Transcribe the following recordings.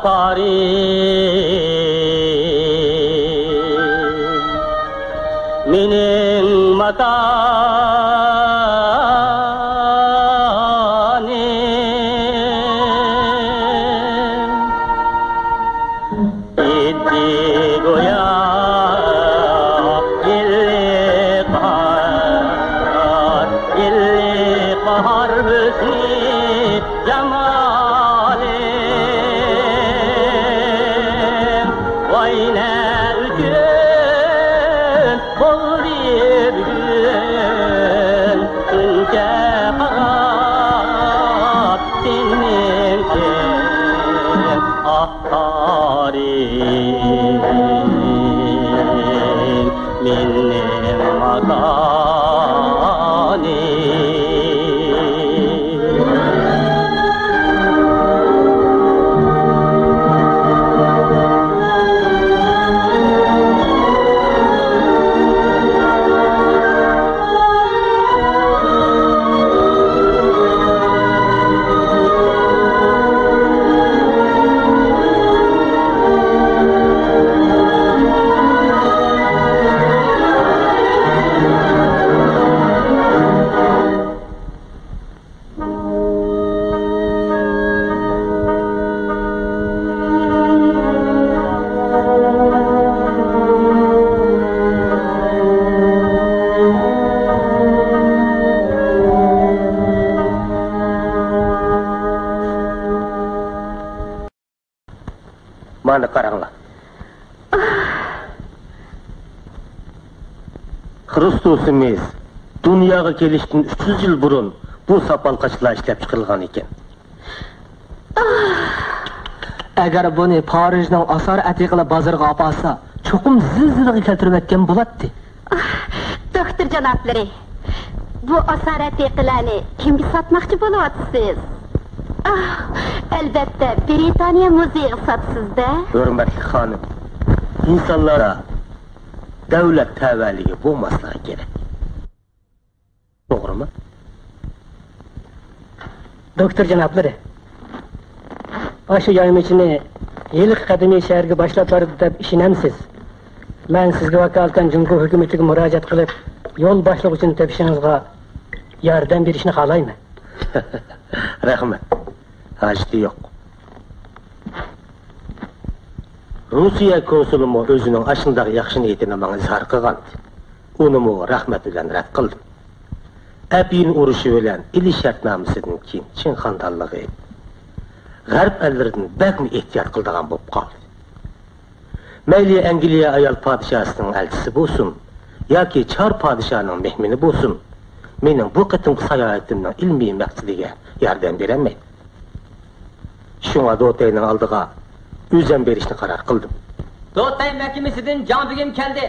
Paris mening makanim iddi goya illi qahar hüsni cemalim vayne üçün boldir gün tunca qarab seninken ah Paris menim makanim Mana qaranglar. Kristusimiz dunyoga kelishdan 300 yil burun bu sapalqachilar ishlab chiqarilgan ekan. Agar buni Parijning asar atiqli bozoriga olib olsa, cho'qim zilzilaga keltirib etgan bo'ladi. Doktor janoblari, bu asar atiqlarni kimga sotmoqchi bo'lyapsiz? Elbette Britaniya muzeyiga sotsizda. Hurmatli xonim, insonlara davlat tavalligi bo'lmasligi kerak. To'g'rimi? Doktor janoblari, o'sha yaymichini yillik qadimiy shaharga boshlab bordi deb ishonamsiz? Men sizga vakolatan Jumhur hukumatiga murojaat qilib, yo'l boshlovchini topishingizga yordam berishni xohlayman. Rahmat. Hajati yo'q. Rusiya konsulumi o'zining ashundaq yaxshi niyatini menga izhor qilgan. Uni rahmat bilan rad qildim. Apin urushi bilan ili shartnomasidan keyin chin xandonligi g'arb ellaridan bakmi ehtiyot qildigan bo'lib qoldi. Mayli Angliya ayol podshosining elchisi bo'lsin yoki Chor podshoning mehmoni bo'lsin, mening bu qitimqi sayohatimning ilmiy maqsadiga yordam beramaydi. Şuna Dotay'ның aldığa özem berişini karar kıldım. Dotay mahkemesinden Can Begim geldi.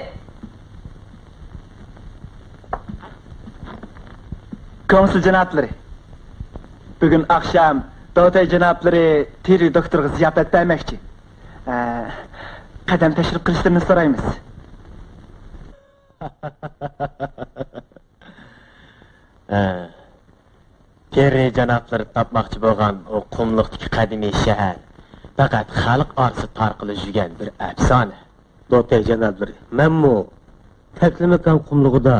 Konsul janobları, bugün akşam Dotay janobları teri doktorga ziyafat bermoqchi. Qadam tashrif qilishlarini so'raymiz. Terri janobları tapmoqchi bo'lgan o qumliqdagi qadimiy shahar faqat xalq orasida tarqalib yurgan bir afsona. Dotay janobları, menmu Taklimakan qumlig'ida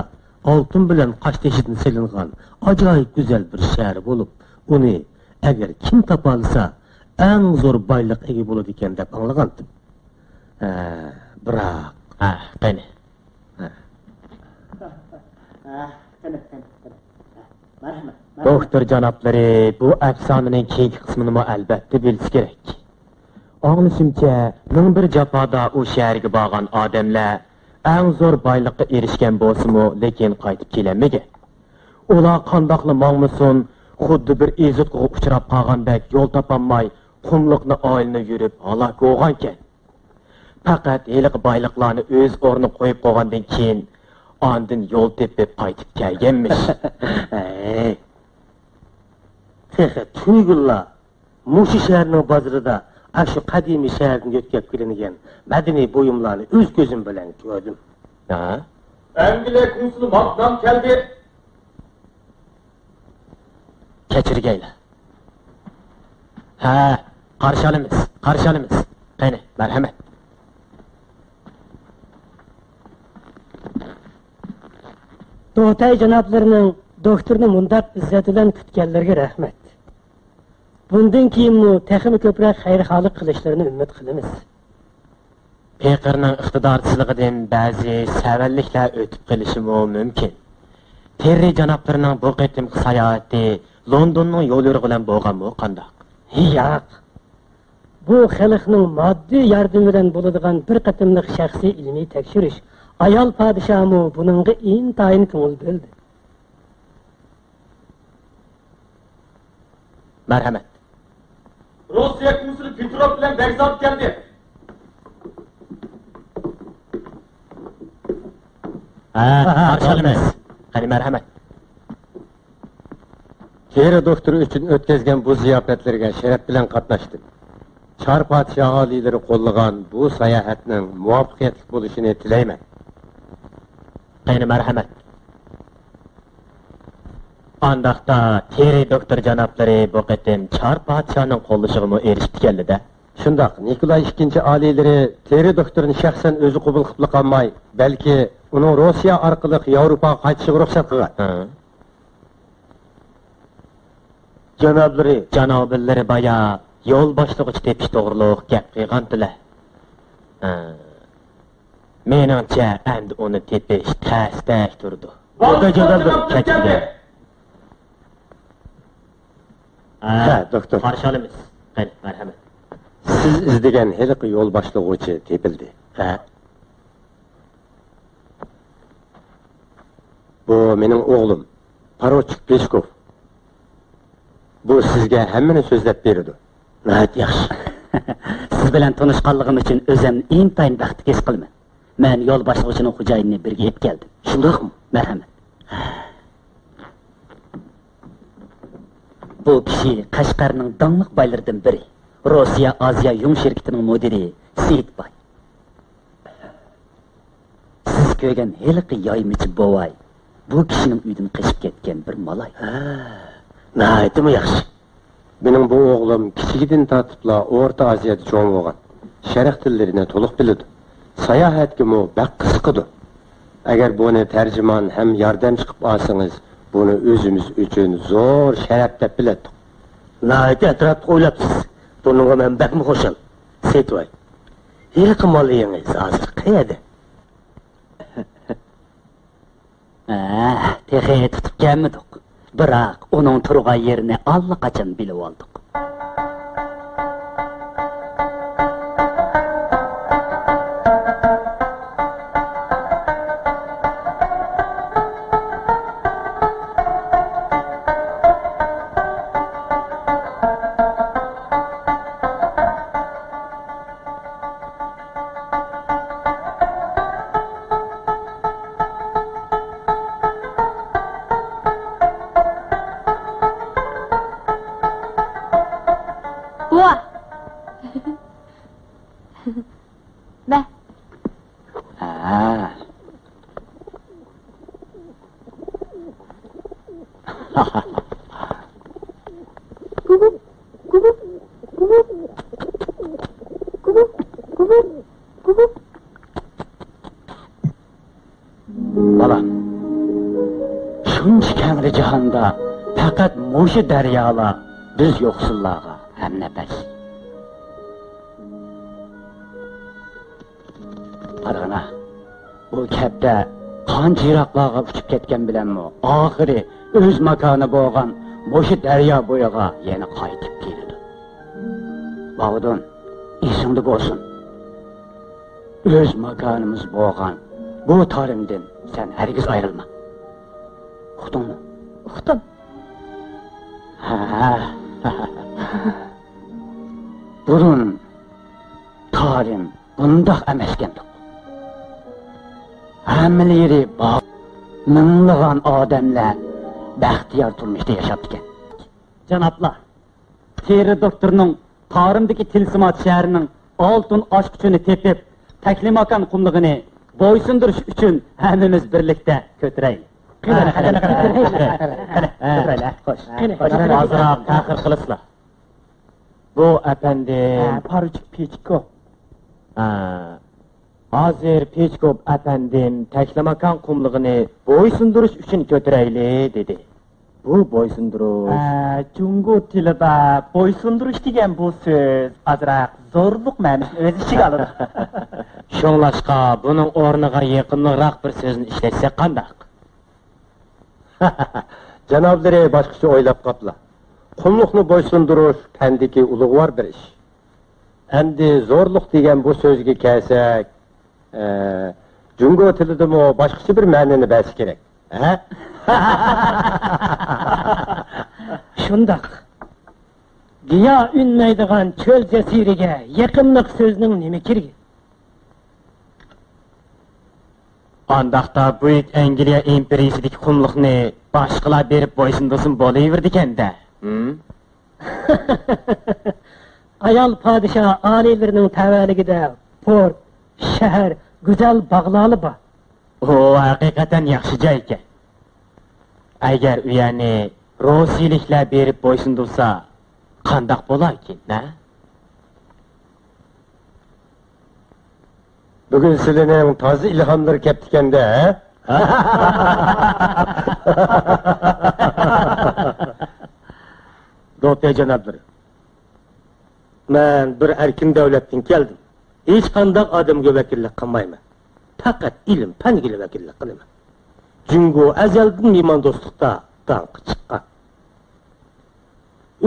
oltin bilan qosh teshidan silingan ajoyib go'zal bir shahar bo'lib, uni agar kim topa olsa, eng zo'r boylik ega bo'ladi ekan deb anglagandim. Biroq, qani. Doktor janoblari, bu afsonaning keyingi qismini albatta bilish kerak. Anglashimcha, ming bir jafoda u shaharga borgan odamlar eng zo'r boylikqa erishgan bo'lsa-mu, lekin qaytib kelamagan. Ular qandoqli mangmusun, xuddi bir ezitga uchrab qolgandek yo'l topolmay, qumliqni oilni yurib halok bo'lgan ekan. Faqat eliq boyliqlarni o'z o'rniga qo'yib qo'ygandan keyin ondan yo'l tepib qaytib kelganmish. Tuyg'unlar mushu shaharning bozorida shu qadimiy shahardan o'tkazib kelingan madaniy buyumlarni o'z ko'zim bilan ko'rdim. Angliya konsuli Maknam keldi. Kechirgaylar. Qarshi olamiz. Qarshi olamiz. Qani, marhamat. Doğutay janoblarning doktorni mundaq izzat bilan kutganlarga rahmat. Bundan keyinmi texmi ko'proq xayrixohlik qilishlarini umid qilamiz. Peyqirning iqtidorsizligidan ba'zi savalliklar o'tib qolishi mumkin. Terri janoblarining bu qitimki sayohati Londonning yo'l yo'ri bilan bo'lganmi qandoq? Yo'q. Bu xalqning moddiy yordami bilan bo'ladigan bir qatimliq shaxsiy ilmiy tekshirish. Ayol podshomi buningga intayin ko'ngil bo'ldi. Marhamat. Rossiya konsuli Petrov bilan Bag'dod keldi. Qarshi olamiz. Qani, marhamat. Teri doktori uchun o'tkazgan bu ziyofatlarga sharaf bilan qatnashdim. Char podshoh oliylari qo'llagan bu sayohatning muvaffaqiyatli bo'lishini tilayman. Qani, marhamat. Andaqda Teri doktor janoblari bu qitim Char podshohning qo'llashiga erishib keldi-da. Shundoq, Nikolay II oliylari Teri doktorini shaxsan o'zi qabul qilib qolmay, balki uning Rossiya orqali Yevropaga qaytishiga ruxsat qilgan. Janoblari baya yo'l boshlig'ichi tepish to'g'riliq gap qilgandilar. Meningcha endi uni tepish tasdak turdi. Doktor. Qarshi olamiz. Qani, marhamat. Siz izlagan heliqi yo'l boshlig'ichi tepildi. Bu mening o'g'lim, Parochik Peskov. Bu sizga hammani so'zlab berdi. Nəhayət yaxşı. Siz bilan tanışqanlığım üçün özüm intayin bəxti his qılman. Mən yol başlıqçının xo'jayinini birga yetib keldim. Shundoqmi? Marhamat. Bu kishi Qashqarning dangliq boylaridan biri. Rossiya Aziya Yung şirketining mudiri Seyitboy. Siz ko'rgan heliqi yoymichi bovay. Bu kishining uyidan qochib ketgan bir malay. Nəhayətmi yaxşı. Benim bu oğlum kiçigidan tartibla Orta Aziyada cho'ng bo'lgan. Sharq tillarini to'liq biladi. Sayohatga bak qiziqadi. Agar buni tarjimon ham yordamchi qilib olsangiz, buni o'zimiz uchun zo'r sharaf deb biladi. Nəhayət atrofga o'ylabsiz. Bunga men bakmi xo'shal. Seyitboy. Heliqi molingiz hozir qayerda? Texi tutib kelmadik. Biroq uning turgan yerini allaqachon bilib oldik. Balam, shuncha kangli jahonda faqat mushu daryolar biz yo'qsullarga hamnafas. Qarag'ana, bu kapda qancha yiroqlarga uchib ketgan bilanmi, oxiri o'z makoni bo'lgan mushu daryo bo'yiga yana qaytib keladi. Bog'don, esingda bo'lsin. O'z makonimiz bo'lgan bu tarimdan sen hergiz ayrılma. Uqdun mu? Uqdim. Burun tarim bundaq emaskendi. Hammaları bak, minglığan adamlar baxtiyor turmuşda yaşaptı. Janoblar, Teri doktorning tarimdagi tilsimat shaharning oltin ochqichini tepib, taklimakan qumlig'ini bo'ysundirish uchun hammamiz birlikda ko'taraylik. Hozir ta'xir qilasizlar. Bu efendim... Paruçuk Peçko. Hazır Peçkov efendim Teklemakan kumluğunu boysunduruş için götüreyli dedi. Bu boysunduruş... Jungo tilida boysunduruş degan bu söz azroq zo'rliq ma'nosini o'z ichiga oladi. Şoңlashqa bunun o'rniga yaqinroq bir so'zni ishlatsak qandaq? Janoblari boshqacha o'ylab qopla. Qumluqni bo'ysundirish pandiki ulug'vor bir ish. Endi zo'rliq degan bu so'zga kelsak, Jungo tilidami boshqacha bir ma'noni bersa kerak. Shundoq. Giyo unmaydigan cho'l jasiriga yaqinlik so'zning nima kirgi? Andaqda Buyuk Angliya imperiyasidagi qumluqni boshqalar berib bo'ysundirsin bo'laverdi ekanda. Ayol podshoh oliylarining tavalligida port, shahar, go'zal bog'lari bor. O haqiqatan yaxshi joy ekan. Agar u yani Rossiyaliklar berib bo'ysundirsa, qandaq bo'lar ekan, na? Bugün sizlarning toza ilhomlar kelibdi ekanda, Do'tay janoblari. Men bir erkin davlatdan keldim. Hech qanday odamga vakillik qilmayman. Faqat ilm, fanga vakillik qilaman. Jungo azaldan mehmon do'stlikda danqi chiqqan.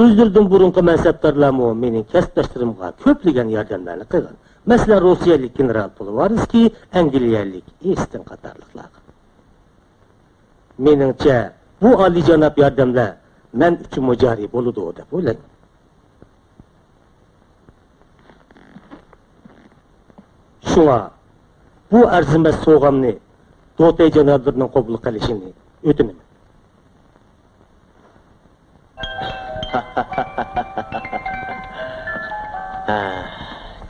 O'zlaridan burunqi mansabdorlarmi mening kasbdoshlarimga ko'plagan yordamlarni qilgan. Masalan, Rossiyalik general Polovarskiy, Angliyalik Eston qatorliqlar. Meningcha, bu oliyjanob yordamlar men uchun mujari bo'ladi deb o'ylayman. Shunga bu arzimas so'g'amni Do'tay janoblarining qabul qilishini o'tinaman.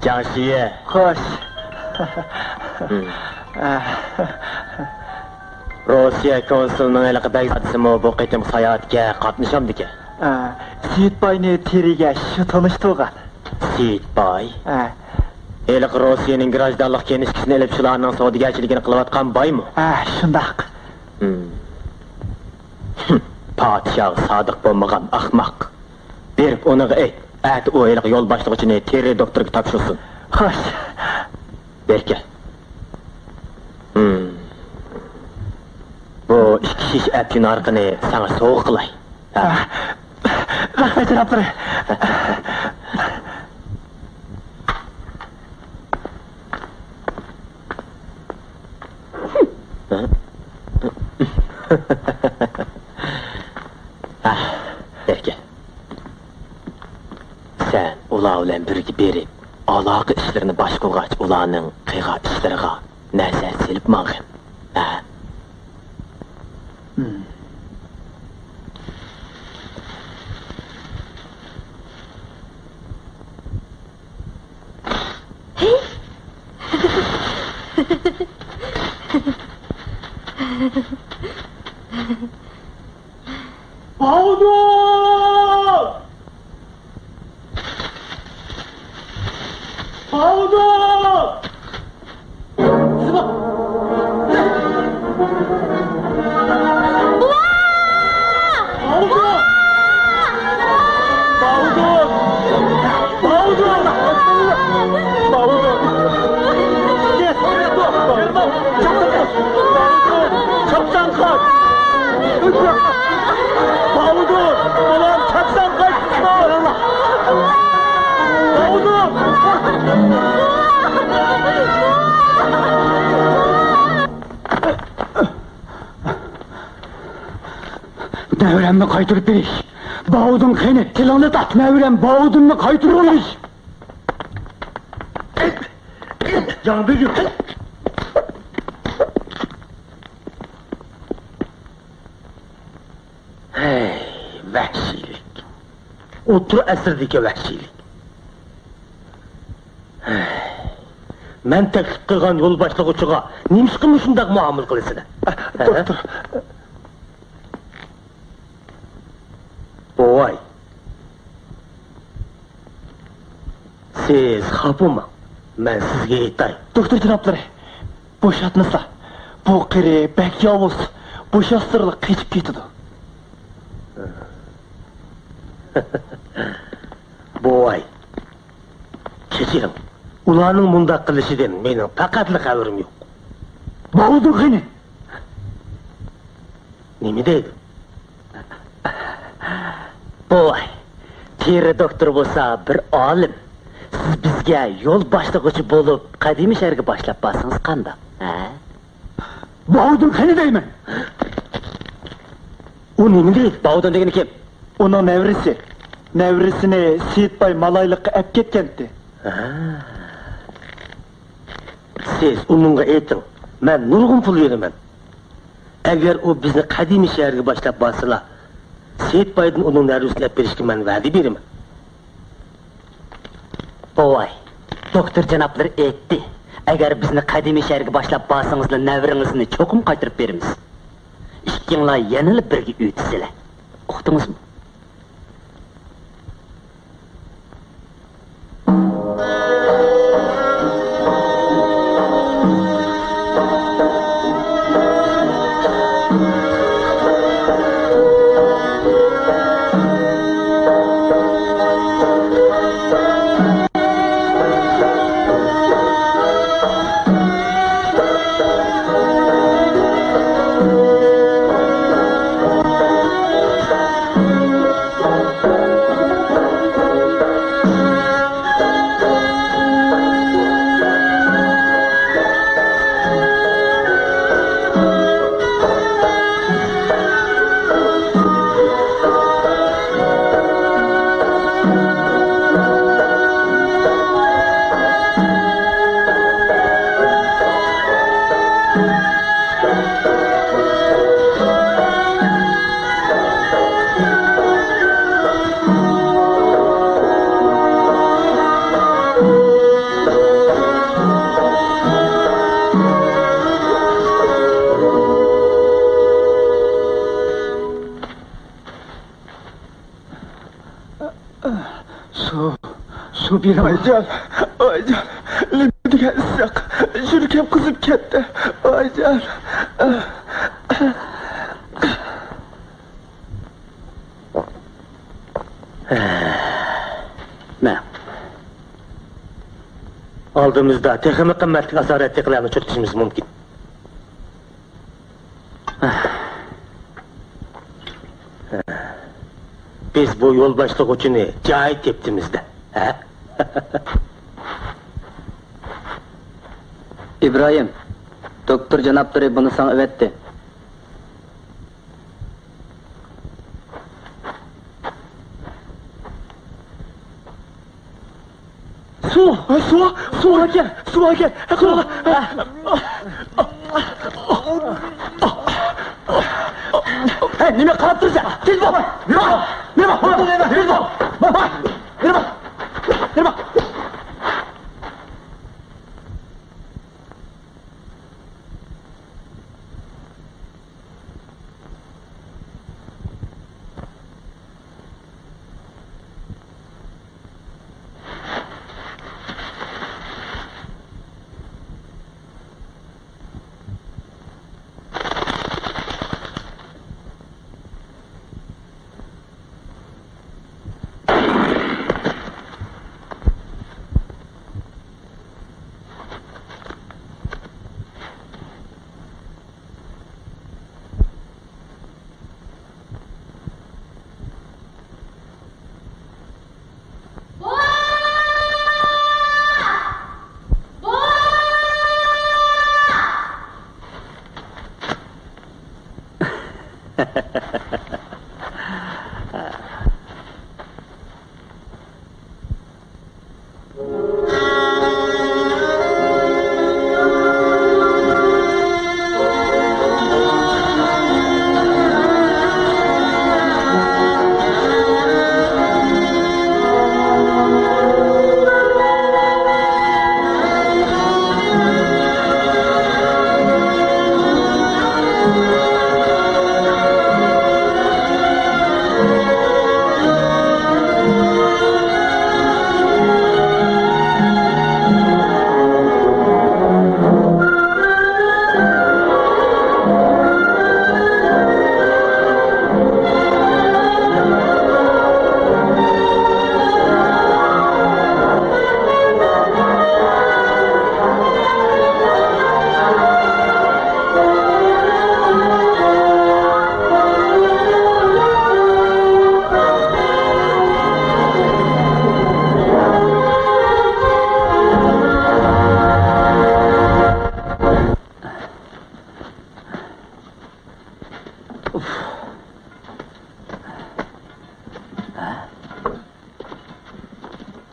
Jangshiye. Xo'sh. Rossiya konsulining iliqidagi bu qitim sayohatga qatnashamdiki. Seyitboyni teriga shu tanishtirgan. Seyitboy. Eliq Rossiyaning grajdonlik kenishkisini ilib shularning savdogarchiligini qilayotgan boymi? Shundoq. Podshoh sodiq bo'lmagan ahmoq. Berib unaga ayt, ati u eliq yo'l boshlig'ichini teri doktorga topshirsin. Xo'sh. Berka. Bu ikki shish apkin orqini sana sovuq qilay. Rahmat janoblari. Berka. Sen ular bilan birga berib, aloqa ishlarini boshqarg'ach ularning qiyga ishlariga nazar selib mang'in. Nävremni qaytirib berish. Bavudun qani, tilingni tat, nävrem bavudunni qaytirib olish. Canbegim. Hey, vahşilik. Otur əsrdəki vahşilik. Mən təklif qılğan yol başlıqçığa nimşqimi şundaq muamil qılısın? Doktor. Boy. Siz xapımang. Men sizga aytay. Doktor janoblari, bo'shatmasa, bu qiri bak yovuz, bo'shastirlik qechib ketadi. Boy. Kechiring. Ularning bunda qilishidan mening faqatli xabarim yo'q. Bo'ldi qani. Nima deydi? Boy, teri doktor bo'lsa bir olim. Siz bizga yo'l boshlig'uchi bo'lib, qadimiy shaharga boshlab borsangiz qanday? Ha? Bovdun qani deyman. U nima deydi? Bovdun degani kim? Uning nevrisi. Nevrisini Seyitbay Malaylikqa olib ketgandi. Siz uningga ayting. Men nurg'un pul beraman. Agar u bizni qadimiy shaharga boshlab borsalar, Seyitbaydan uning nevrisiga olib berishga men va'da beraman. Boy, doktor janoblari aytdi. Agar bizni qadimiy shaharga boshlab borsangiz, nevringizni cho'qim qaytarib beramiz. Ikkinglar yanilib birga o'tisizlar. Uqdingizmi? Su bir aycan, limitiga issiq, yuragim qizib ketdi. Aycan. Men oldimizda texnik qimmatli asoratliklarni cho'tkishimiz mumkin. Biz bu yo'l boshlig'uchini joy tepdimizda. Ha? İbrahim, doktor janoblari buni sana öğretti. Su gel. Hey, nima qarab tursan? Kel bor. Nima?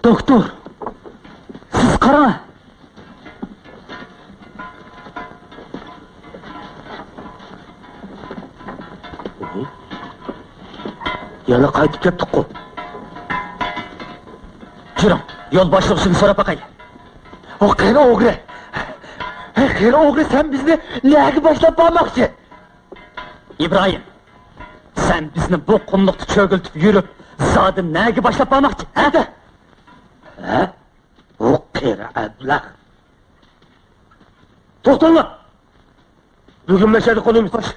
Doktor! Siz qarang! Yana qaytib ketdik-ku. Juring, yo'l boshlig'ini so'rab baqay. O qani o'g'ri. Qani o'g'ri, sen bizni nega boshlab bormoqchi? İbrahim, sen bizni bu qumluqda cho'giltib yurib, zodim nega boshlab bormoqchi? Ha? O qani ablah. To'xtanglar. Bugun mashhad qo'limiz bosh.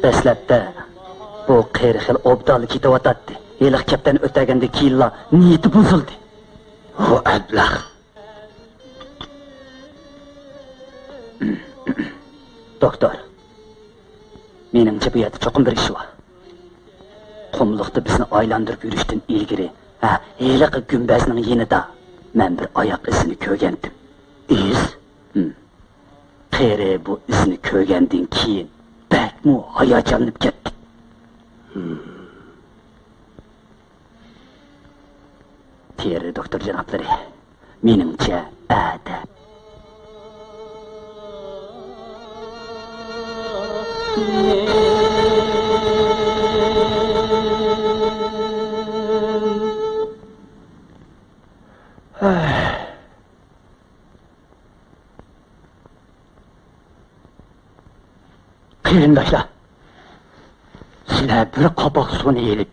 Dastlabda bu qeri xil obdal ketayotdi. Eliq kapdan o'taganda kiyinla niyati buzildi. O ablah. Doktor, menimcha bu yerda cho'qim bir ish bor. Qumluqda bizni aylantirib yurishdan ilgari, eliq gumbazning yenida men bir oyoq izini ko'rgandim. Iz? Qeri bu izni ko'rgandan keyin bakmu hayajonlanib ketdi. Teri doktor janoblari, menimcha ada. Qarindoshlar, sizlar bir qopoq suvni yelib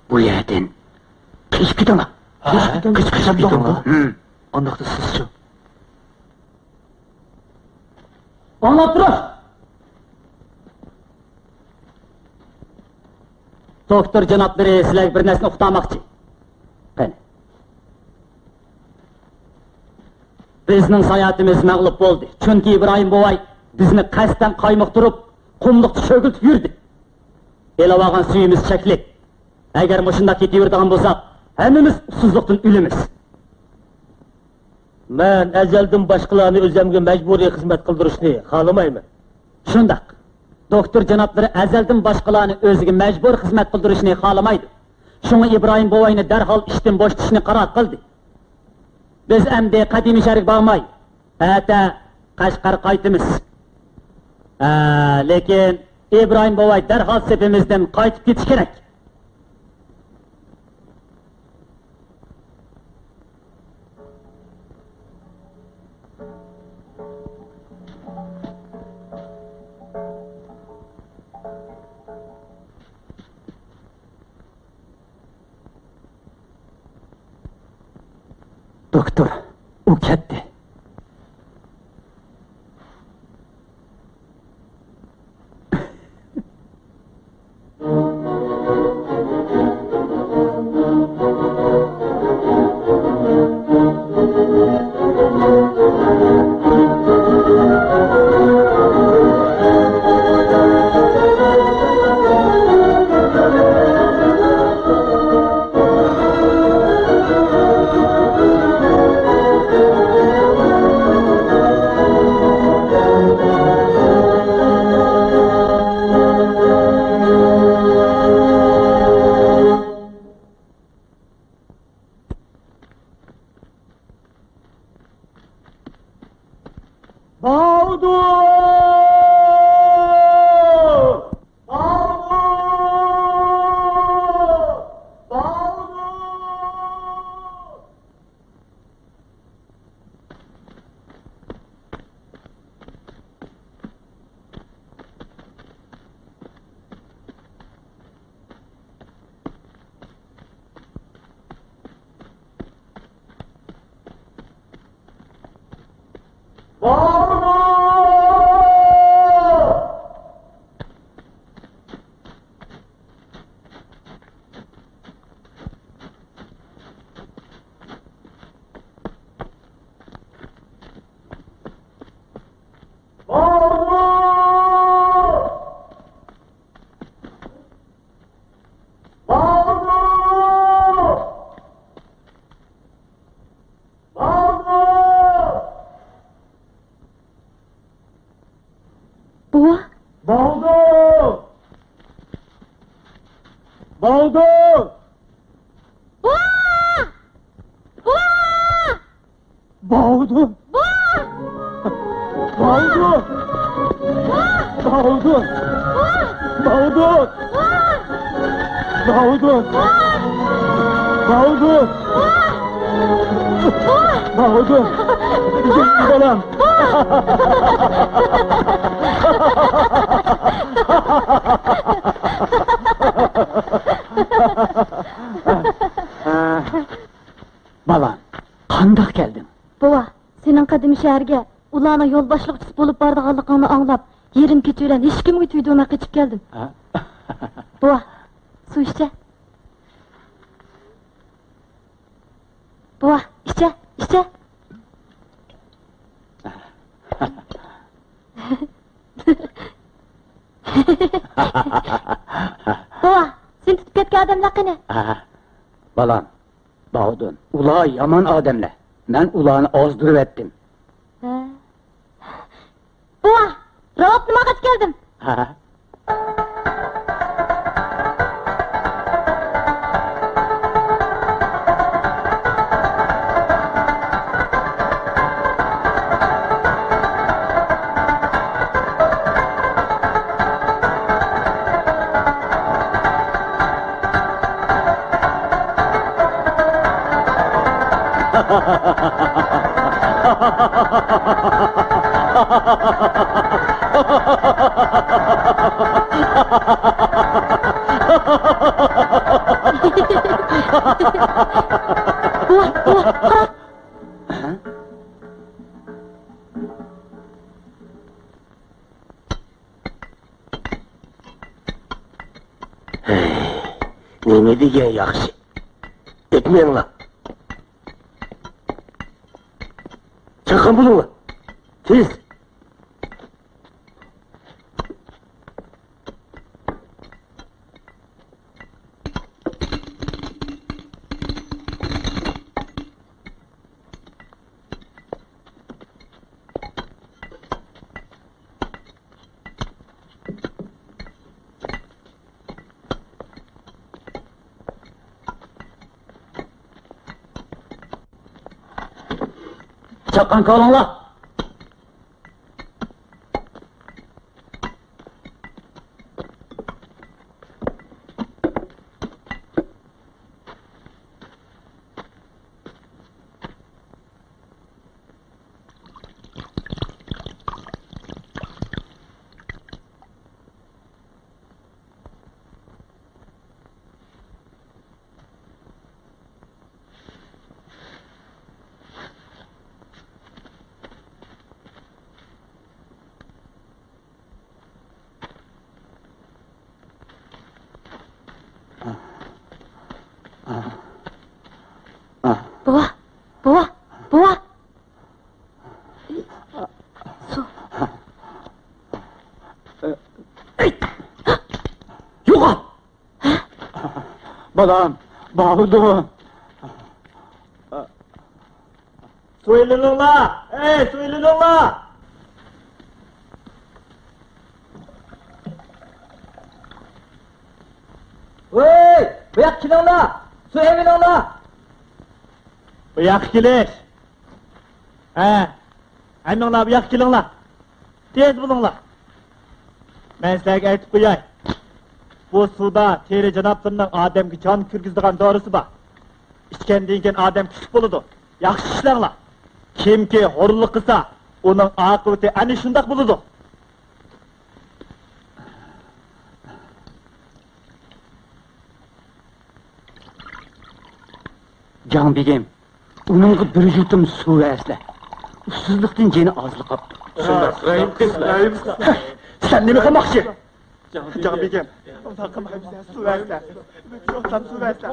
bu yerdan kechib ketinglar. Kechib ketinglar. Andoqda sizchi? Anlab tur. Doktor janoblari sizlarga bir narsani uqtamoqchi. Qani. Bizning sayatimiz mag'lub bo'ldi. Chunki İbrahim bovay bizni qasddan qaymoqtirib, qumluqda cho'giltib yurdi. Elavag'an suyimiz chekli. Agar mushunda ketaveradigan bo'lsak, hammamiz usuzlikdan o'lamiz. Men ajaldan boshqalarni o'zimga majburiy xizmat qildirishni xohlamayman. Shundoq. Doktor janoblari azaldan boshqalarni o'ziga majbur xizmat qildirishni xohlamaydi. Shunga İbrahim bovayni darhol ishdan bo'shatishni qaror qildi. Biz endi qadimiy sharq bormay, ata Qashqar qaytimiz. Lekin İbrahim bovay darhol sepimizdan qaytib ketish kerak. Doktor, u ketdi. Boğdu! Boğdu! Boğdu! Boğdu! Boğdu! Boğdu! Boğdu! Boğdu! Boğdu! Gel balam! Balam, qandaq keldin? Bova, senin kadimi şehirge, ulağına yol başlıkçısı bulup bardağanlıqını anlap, yerim ketüylen hiç kim ütüydüğüme kaçıp geldim. Bova, su içe. Bova, içe, içe. Bova, sen tutup ketken adamlar qani? Balam, Bağdun, ulağı yaman adamla. Ben ulağını azdırıp ettim. Bova, rahat nima kaç geldim? Neme degan yaxshi. Etmanglar. Chaqan bo'linglar. Tez. Çakkan kalınla! Bova, bova, bova. Su. Yuqa! Balam, Bağdu! Soyulunla! Soyulunla! Hey! Bu yak kilonlar! Su evinonlar! Bu yak kilish! Hammanglar bu yak kelinglar! Tez bo'linglar! Men sizlarga aytib qo'yay. Bu suvda teri janoblarning odamga jon kirgizadigan dorisi bor. Ichgandan keyin odam kuchli bo'ladi. Yaxshi ishlanglar. Kimki xo'rlik qilsa, uning oqibati ana shunday bo'ladi. Can begim, onunla bir yutum su esle. Ussuzluktan jeni azlı kaptı. Sen nima qilmoqchi? Can begim, undan qilmay bize su verse. Yo'qdan su verse.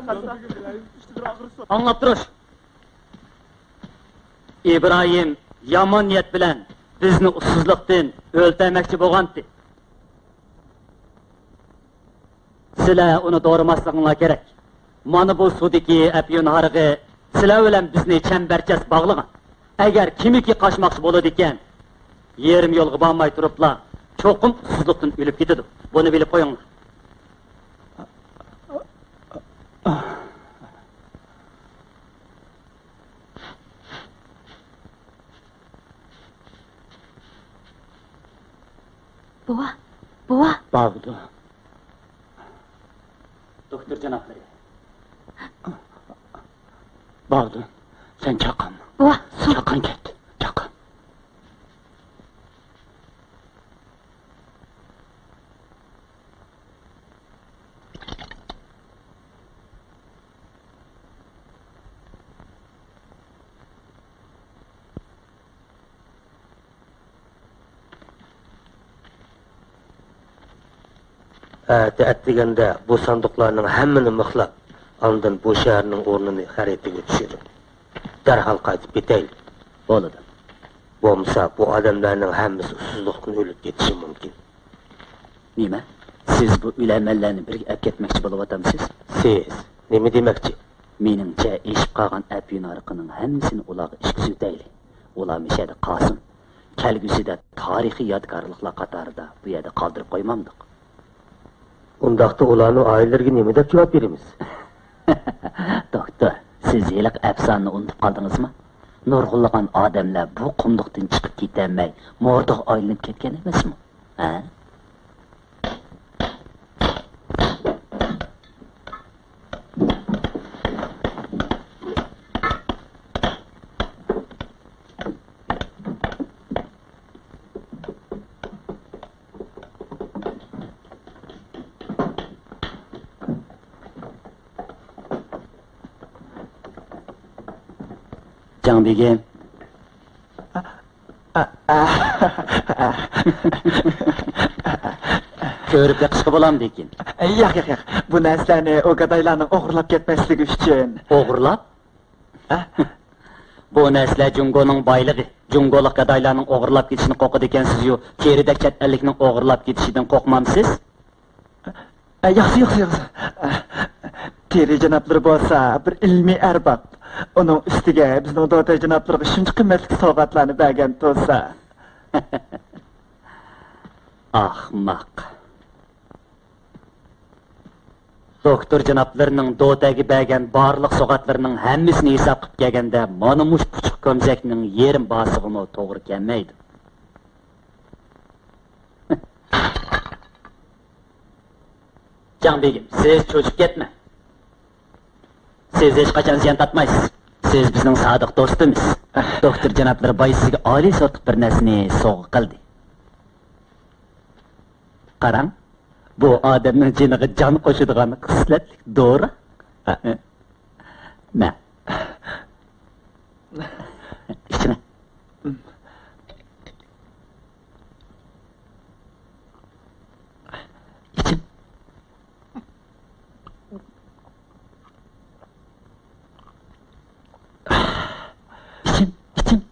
Anlap duruş. İbrahim yaman niyet bilen bizni ussuzluktan öldürmekçi boğandı. Sizler onu doğurmaslıqınlar gerek. Mana bu sudaki epiyun harığı sizler bilen bizni çemberçes bağlıgan. Eğer kimiki kaçmakçı boladı iken, yerim yolgu banmay turupla, Çoğum susuzluktan ölüp gitedi. Bunu bilip koyunlar. Bova, bova. Bağdı. Doktor canapları. Bağdı. Sen çakan. Bova, su. Çakan git. Çakan. Degende bu sandıklarının hemmini mıhlap, andın bu şehirnin ornunu haritine düşürün. Derhal qaytıp giteyli. Boladı. Bolmasa bu adamlarning hemmisi susuzluktan ölüp getishi mumkin. Nima? Siz bu ülemellerini bir ep ketmekçi buluvatamsiz? Siz nima demakchi? Meningcha eshib qolgan ap yunariqining hammasini ularga ishkizutayli. Ular mishada qolsin. Kelgusida tarixiy yodgorliklar qatorida bu yerda qoldirib qo'ymamdiq. Undaqda ularning oilalariga nima deb javob beramiz? Doktor, siz yiliq afsonni unutib qoldingizmi? Nurg'unlagan odamlar bu qumliqdan chiqib ketolmay, mo'rdoq aylanib ketgan emasmi? Ha? Can Begim. Ko'rib yiqishga bo'lamdi ekan. Yo'q. Bu narsalarni o'gadaylarning o'g'irlab ketmasligi uchun. O'g'irlab? Bu narsalar Jungoning boyligi. Jungolik gadaylarning o'g'irlab ketishini qo'qidi ekansiz-yu, teridak chet ellikning o'g'irlab ketishidan qo'rqmamsiz? Yo'q. Teri janoblari bo'lsa, bir ilmiy arbob. Onun üstüge bizning Dota janoblariga shuncha qimmatli sovg'atlarni bergan bo'lsa. Ahmaq. Doktor janoblarining Dotaga bergan barliq sovg'atlarining hammasini hisob qilib kelganda, mana mush puchuq ko'mzakning yerim bosig'imi to'g'ri kelmaydi. Can Begim, siz cho'chib ketma. Siz hech qachon ziyon tatmaysiz. Siz bizning sodiq do'stimiz. Doktor janoblari boy sizga oliy sortib bir narsani sovg'a qildi. Qarang, bu odamning jiniga jon qo'shadigan xislatlik dori. Na. İçine. İçin. İçin.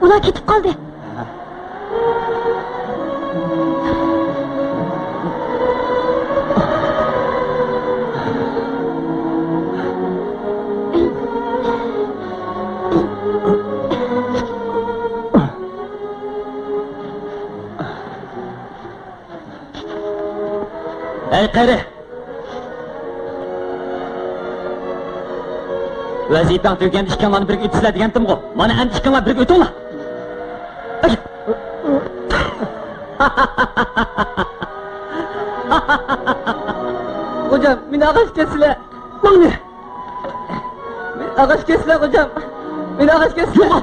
Ular ketib qoldi. Ey qari! Vaziyatdan tug'gan ishkanlarni birga o'tisizlar degandim-ku. Mana endi ishkanlar birga o'tinglar. Hocam, meni ağaç kesiler. Mangni. Ağaç kesiler hocam. Meni ağaç kesiler.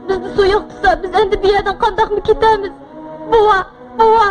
bizni su yo'q desa, biz endi bu yerdan qandoqmi ketamiz? Buva, buva.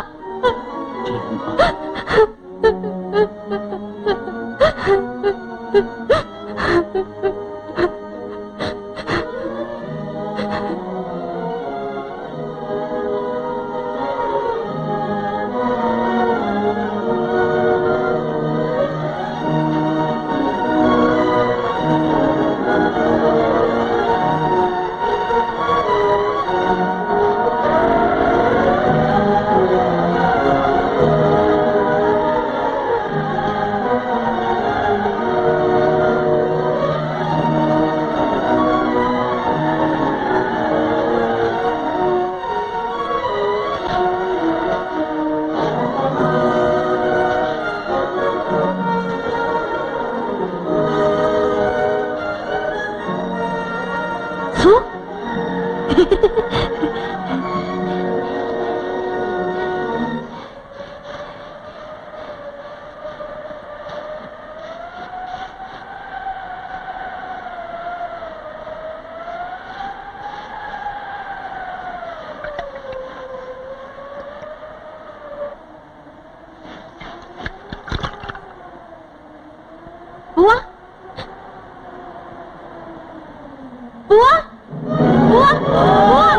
Buva? Buva? Buva? Buva?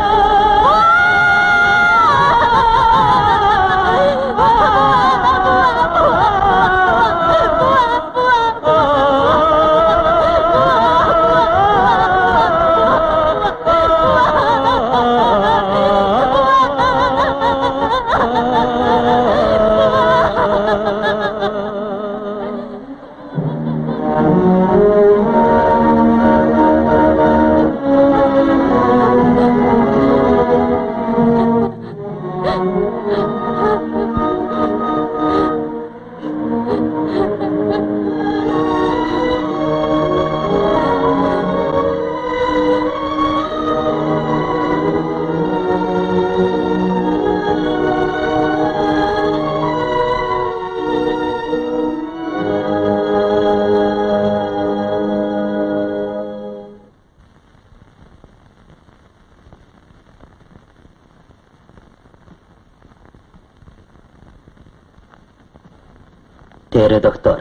Deri doktor,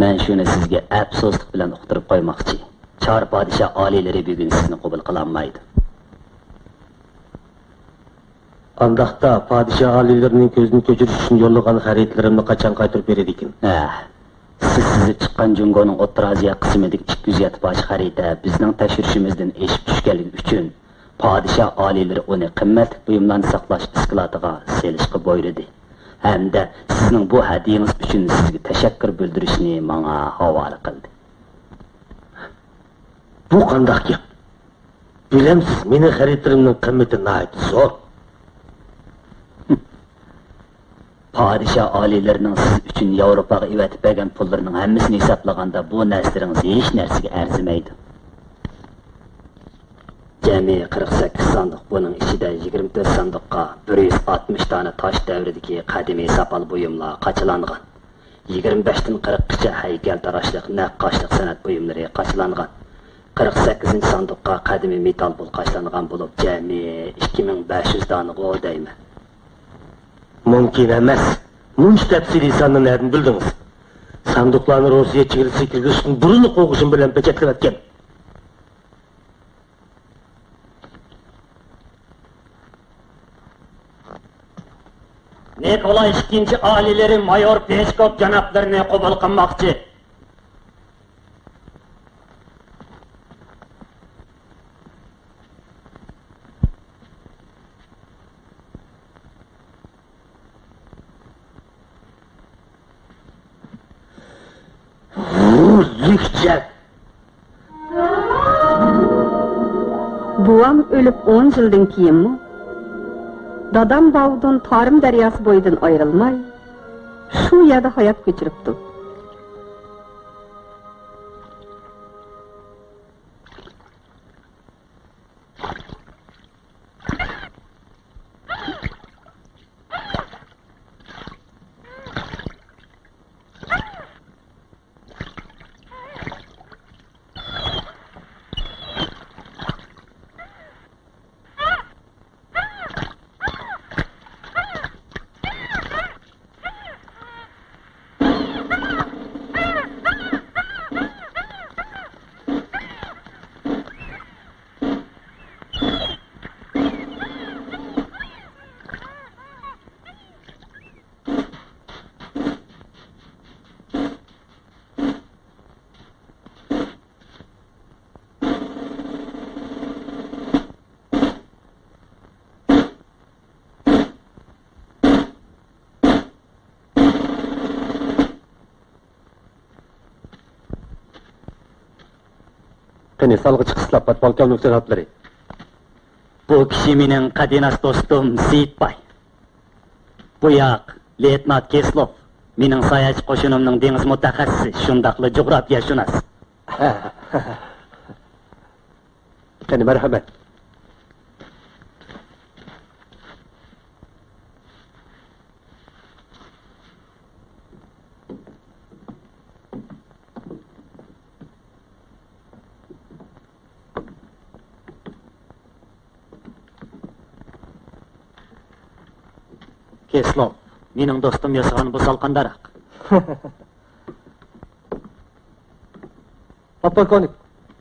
men shuni sizga afsuslik bilan uqtirib qo'ymoqchi. Chor podshoh oliylari bugun sizni qabul qilolmaydi. Andaqda podshoh oliylarining ko'zini ko'chirish uchun yo'llagan xaridlarimni qachon qaytarib beradi ekan? Siz sizib chiqqan Jungoning O'rta Osiyo qismidagi 207 bosh xarita bizning tekshirishimizdan eshib tushganligi uchun podshoh oliylari uni qimmatli buyumlarni saqlash iskolatiga selishga buyurdi. Hamda sizning bu hadiyangiz uchun sizga tashakkur bildirishni menga havola qildi. Bu qanday gap? Bilamsiz, mening xaridlarimning qimmati nihoyat zo'r. Podshoh oliylarining siz uchun Yevropaga evatib bergan pullarining hammasini hisoblaganda bu narsalarning hech narsaga arzimaydi. Jami 48 sandiq, buning ichida 24 sandiqqa 160 tane tosh davridagi qadimiy sapal buyumlar qachilangan. 25 dan 40 gacha haykaltarashliq, naqqoshlik san'at buyumlari qachilangan. 48 sandiqqa qadimiy metal pul qachilangan bo'lib, jami 2500 dona deyman. Mumkin emas. Munch tafsiliy sanni nereden bildiniz? Sandıklarını Rossiya chegarasiga kirgizishning burunli qo'g'ishim bilan pechatlayotgan. Nikolay II oliylari mayor Peskov janoblarini qabul qilmoqchi. Buvam ölüp 10 yıldan kiyinmi? Dadam Bağdun Tarım Deryası boyundan ayrılmay, şu yerde hayat geçiripti. Qani salg'ich qislab podpolkovnik janoblari. Bu kishi mening qadimgi do'stim Seyitbay. Bu yoq leytenant Keslov. Mening sayohat qo'shinimning dengiz mutaxassisi, shundaqli jo'grafiyashunos. Qani marhamat. Keslov, mening do'stim yasag'an bu salqandaroq. Podpolkovnik,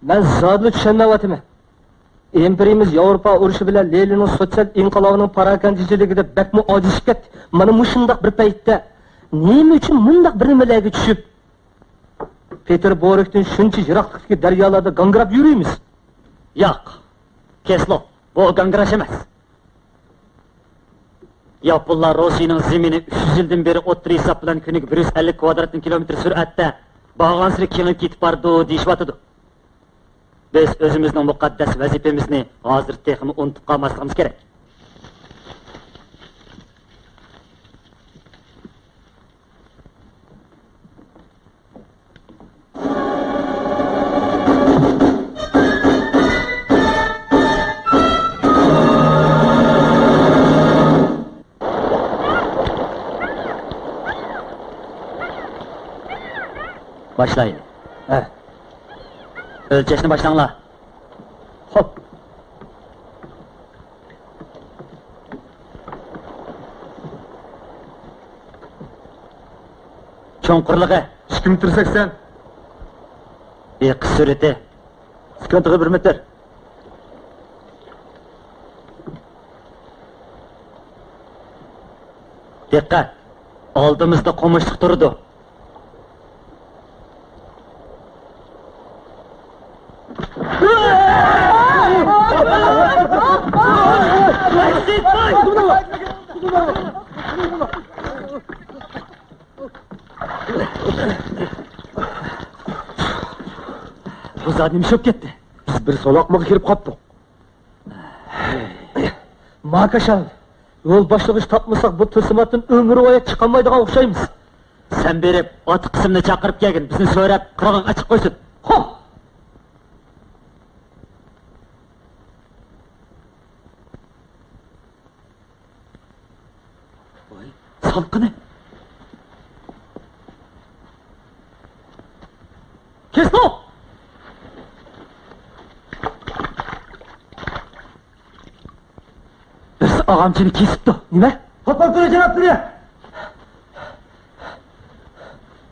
men zodli tushunmayapman. Imperiyamiz Yevropa urushi bilan Leninning sotsial inqilobining parakandichiligida bakmo ojishib ketdi. Mana mushundaq bir paytda nima uchun mundaq bir nimalarga tushib Peterburgdan shuncha yiroqlikdagi daryolarda gangrab yurimiz? Yo'q. Keslov, bu gangrash emas. Yapıllar Rossiyaning zemini 300 yildan beri o'ttir hisob bilan kuniga 150 kvadrat kilometr sur'atda bag'ansiri kengib ketib bordi deyishyapti. Biz o'zimizning muqaddas vazifamizni hozir texmi unutib qolmasligimiz kerak. Başlayın. Ölçeşini başlanla. Hop. Çoğunkurluğu. 2 metre 80. Kız süreti. Sıkıntığı 1 metre. Dikkat. Aldığımızda komuşluk durdu. Bu zaten şok gitti. Biz bir solaqmaga kirib qopdik. Makaşal, yo'l boshlig'ich topmasak bu to'simatdan umri voyat chiqolmaydigan o'xshaymiz. Sen berip atı qismini chaqirib kelgin, bizni so'rab qirg'in açık qo'ysin. Hop! Salqini. Keslov! Biz ağamchini kesibdi. Nima? Podpolkovnik janoblari.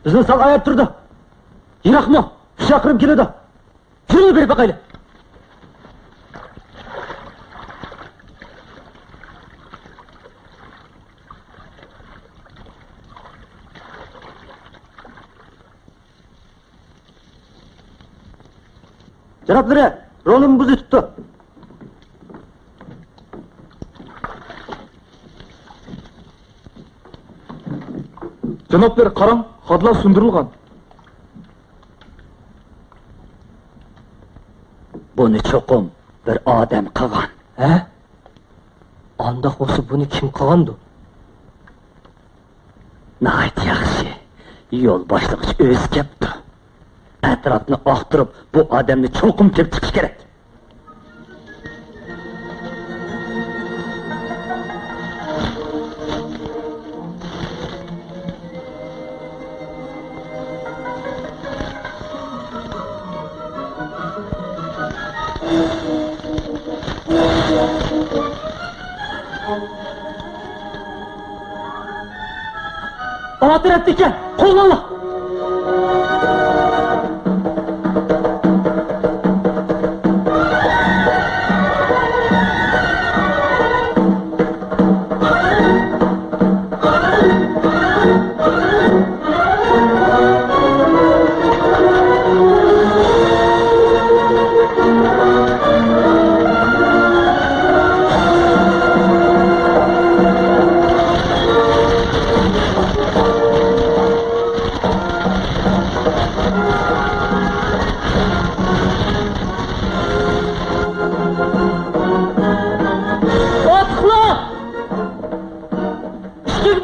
Bizni saqlayib turdi. Yiroqmi? Chaqirib keladi. Shuni berib baqayli. Janoblari, rolim bizni tutdi. Janoblari qarang, xodlar sundirilgan. Buni cho'qim bir odam qilgan. Ha? Anda bo'lsa buni kim qilgandi? Nahayt yaxshi. Yo'l boshlig'ich o'zi kelibdi. Atrofni oqtirib, bu odamni cho'qim tepib chiqish kerak. Otir etdikkan, qo'llanla.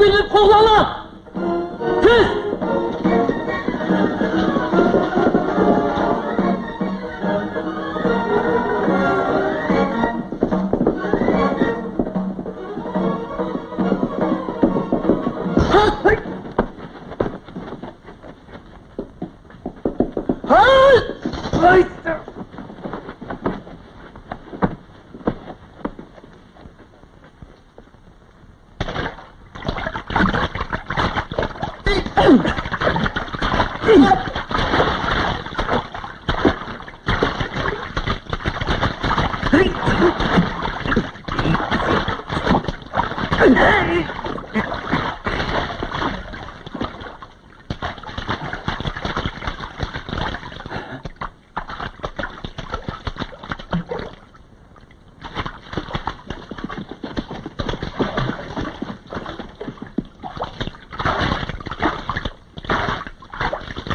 bilip koğlanlar! Tez!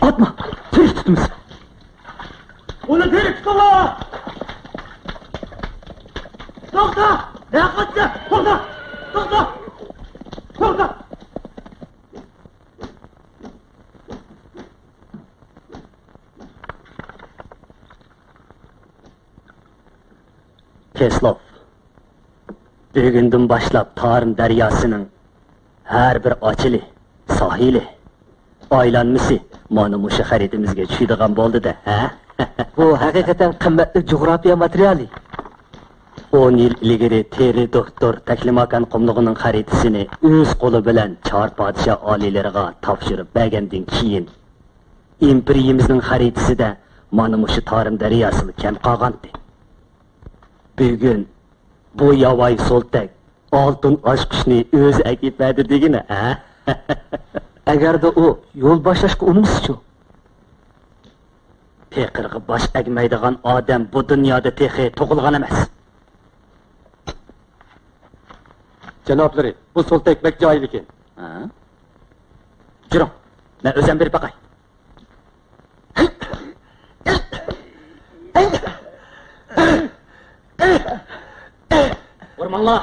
Atma! Tüy tuttunuz! Onu geri tutula! Toxta! Ne kaçtı? Toxta! Toxta! Toxta! Keslov. Bugünden başlap Tarım deryasının her bir açılı, sahili, aylanması mana muşu xaritimizga tushadigan bo'ldi-da, ha? Bu hakikaten kıymetli coğrafya materyali. 10 yil ilgari Teri doktor Taklimakan qumlug'ining xaritasini o'z qo'li bilan Chor podsho oliylariga topshirib bergandan keyin imperiyamizning xaritasida mana mushu Tarim daryosi kam qolgandi. Bugun bu yovvoyi so'ltak oltin oshqushni o'zi akib berdi degini, ha? Agarda o yol başlaşık unumsizchu. Peqirga bosh agmaydigan odam bu dunyoda texi tug'ilgan emas. Janoblari, bu so'ltak bek joyli ekan. Ha? Juring, men o'zim berib baqay. O'rmonlar.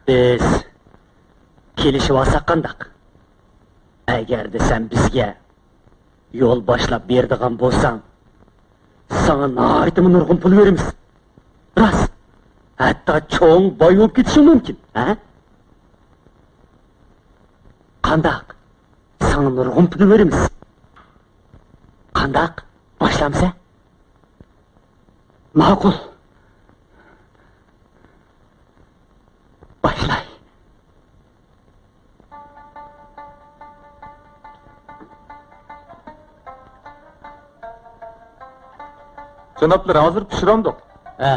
Biz kelishib olsak qandaq? Agarda sen bizga yo'l boshlab berdigan bo'lsang, sana nihoyatda nurg'un pul beramiz. Rost. Hatto cho'ng boy bo'lib ketishi mumkin, ha? Qandaq? Sana nurg'un pul beramiz. Qandaq? Boshlamsa? Ma'qul. Başlay. Janoblar, hozir pishiramdiq. Ha.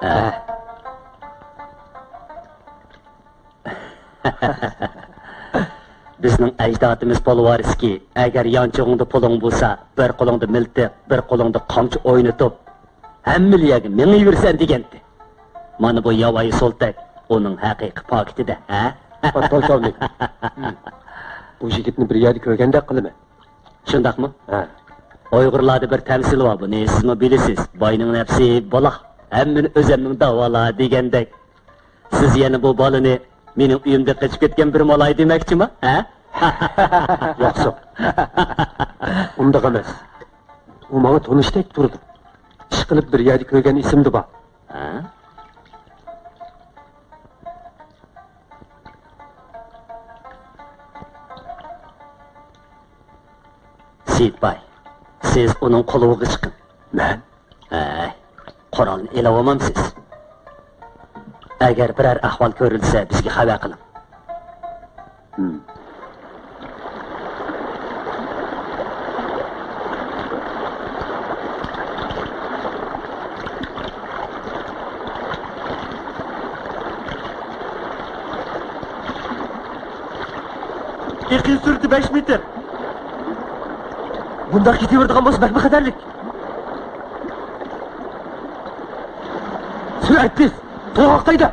Ha. Bizning ajdodimiz polvariski, agar yonchug'ingda puling bo'lsa, bir qo'lingda miltiq, bir qo'lingda qamchi o'ynatib, hammalarga mingaversan degandi. Mana bu yovvoyi so'ltak uning haqiqiy pokitida, ha? Polkovnik. Bu yigitni bir yerda ko'rgandek qilaman. Shundaqmi? Ha. Uyg'urlarda bir tamsil bor, buni sizmi bilasiz? Boyning nafsi bola, hammani o'zimning davola degandek. Siz yana bu bolani mening uyimda qochib ketgan bir molay demoqchimi, ha? Yo'qsa. Undaq emas. U menga tanishdek turdi. Ish qilib bir yerda ko'rgan ismdi bor. Ha? Seyitbay, siz uning qulog'iga chiqing. Men? Qurolni elavomamsiz. Agar biror ahvol ko'rilsa, bizga xabar qiling. İki sürdü 5 metre. Bunda ketiverdigan bo'lsa bakma xatarlik. Sürat tez. To'g'riqdaydi.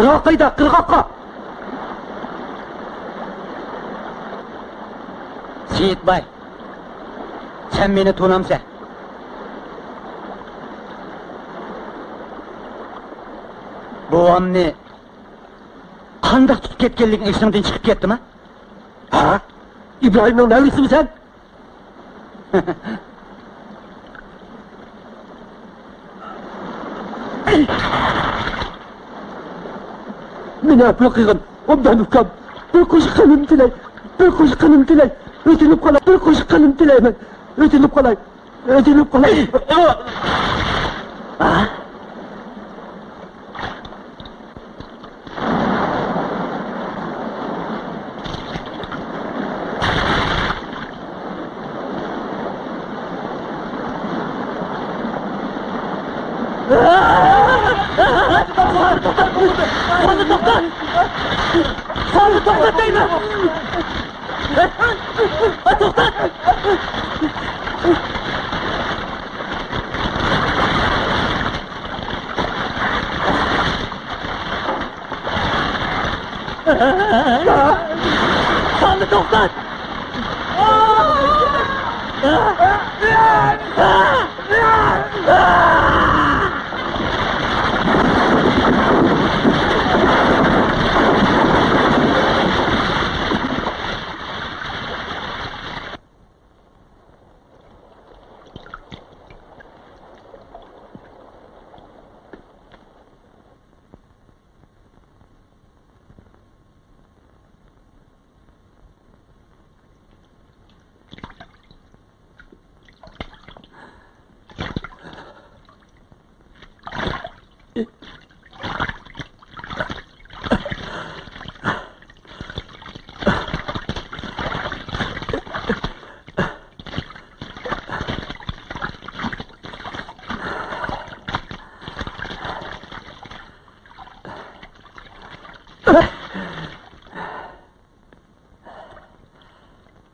Qırğaq qayda, qırğaqqa! Seyit bay, sen beni tanamsan. Buvamni qandaq tutib ketganliging esimdan chiqib ketdimi? Ha? İbrahim'in nevrisi mi sen? Mine bırakın, o ben ukam. Bir koşu kanım diley, bir koşu kanım diley. Ödünüp kolay, bir koşu kanım diley ben. Ödünüp kolay, ödünüp kolay. Ha?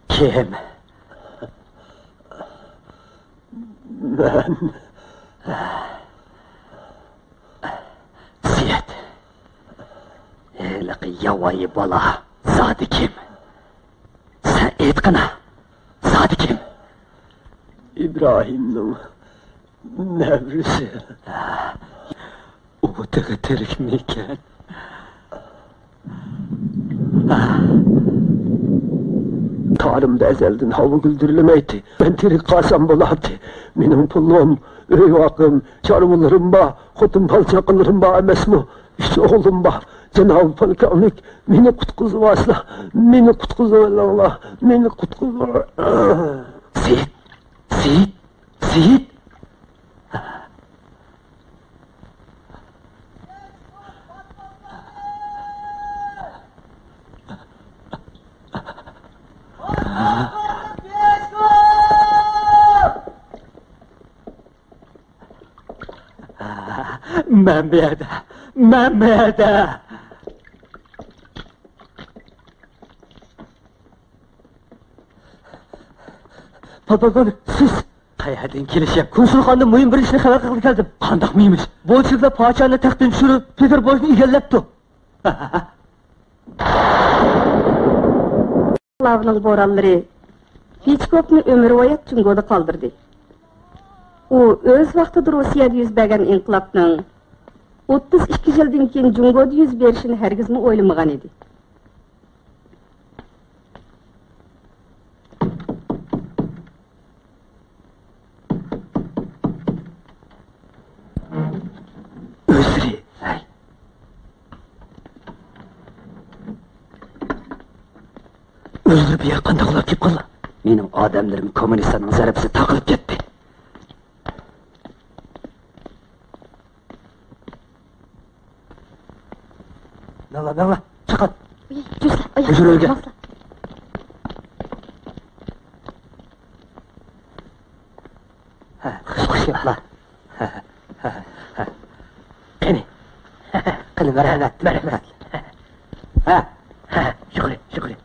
Kim? Ben... Siyet. Eliqi yavayı bala. Zadi kim? Sen etqina. Zadi kim? İbrahim'in nevrisi. O tığı terik miken? Tarımda ezelden hava güldürülmeydi. Ben terik kalsam buladı. Benim pullum, öy vakım, çarmılarım ba, xotum balçaklarım ba emes mi? İşte oğlum ba. Cenab-ı Falkanlık beni kutkuzu asla. Beni kutkuzu Allah. Beni kutkuzu. Seyit. Seyit. Seyit. Ben bir yerde. Ben bir yerde. Papagon siz Qayerden kelishim? Kunsulxonda mühim bir ishni xabar qilib keldim. Qandaq mıymış? Bolshevlar pochani taxtdan tushirib, Peterburgni egallabdi. Lavning boranları Hichkokni ömrü boyu Jungoda kaldırdı. O öz vaqtida Rossiyada yuz bergan inqilobning 32 yildan keyin Jungoda yuz berishini hargizmi o'ylamagan edi. O'zri. O'zri bir yoqqa qandaqlab kelib qoldi. Mening odamlarim kommunistlarning zarbisi taqilib ketdi. Nala, chiqat. Yürü Öyle. Xush yapla. Qani. Qani marhamat. Shukri.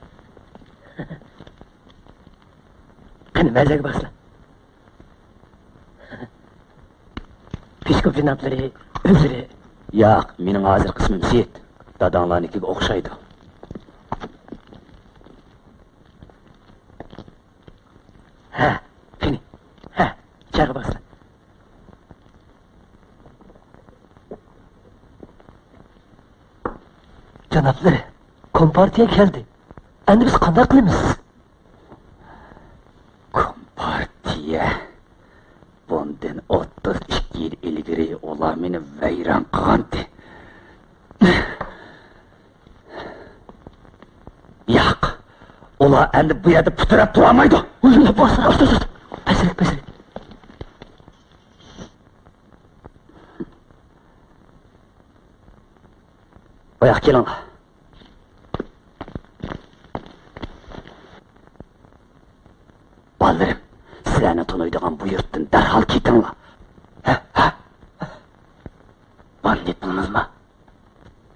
Qani mazaga basla. Pishkov janoblari o'zlari. Yo'q, mening hozir qismim Seyit. Dadanglarnikiga o'xshaydi. Ha, qani. Ha, ichari bosla. Janoblari, kompartiya keldi. Endi biz qanday qilamiz? Kompartiya. Bundan 32 yil ilgari ular meni vayron qilgandi. Yo'q. Ular endi bu yerda putirab turolmaydi. Uyga bosla, Pasirik. Oyoq kelinglar. Balalarım, sizlarni tanıydigan bu yurtdan darhol ketinglar. Ha. Bandit bilmizmi?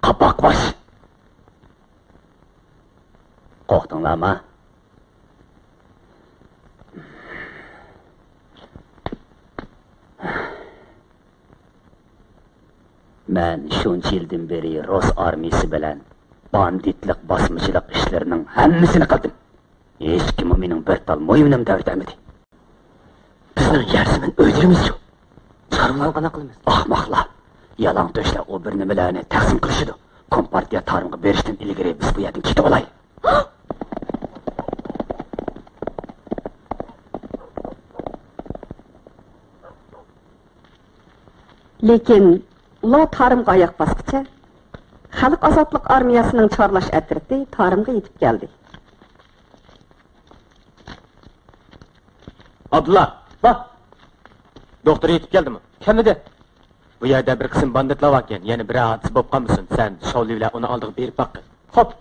Qapoq bosh. Qo'rqdinglarmi? Men shuncha yildan beri Rus armiyasi bilan banditlik, bosmachilik ishlarining hammasini qildim. Hech kim mening bir tal mo'yinimda o'rtamadi. Bizning yarsimin o'ydirimiz yo'q. Chiqarib qana qilamiz? Ahmoqlar. Yalan to'shlar o bir nimalarni taqsim qilishdi. Kompartiya ta'limga berishdan ilgari biz bu yerdan ketib olaylik. Lekin ular tarımga ayak bastıkça, Xalq Azadlık Armiyasının çarlaş ətriti tarımga yetib geldi. Abdullah, bak. Doktor yetib keldimi? Kimidi? Bu yerda bir qism banditlar bor ekan. Yana bir hadis bo'lib qolmasin. Sen shovli bilan uni oldiga berib baq. Hop.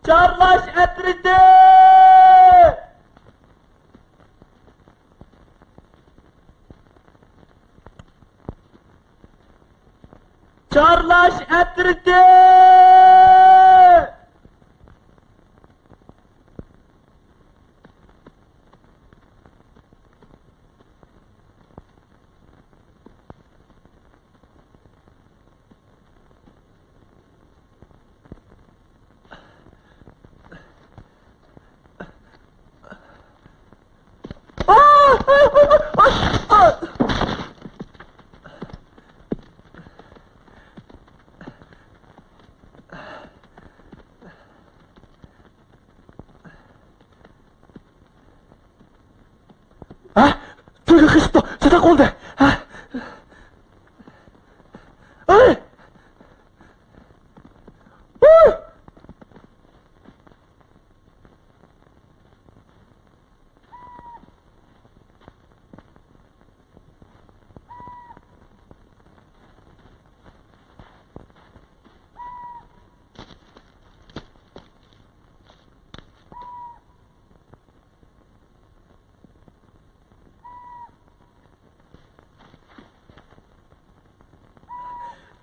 Çarlaş etriti! Çarlaş etriti! Ha? Çocuk kıştı. Sıdak oldu. Ha? Ay!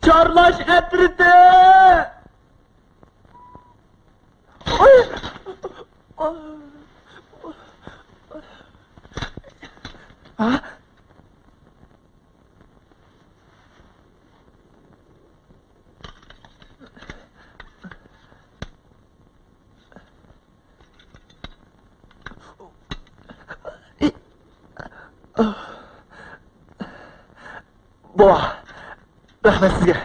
Çarlaş etriti! Ha? Boğa. Rahmet sizge.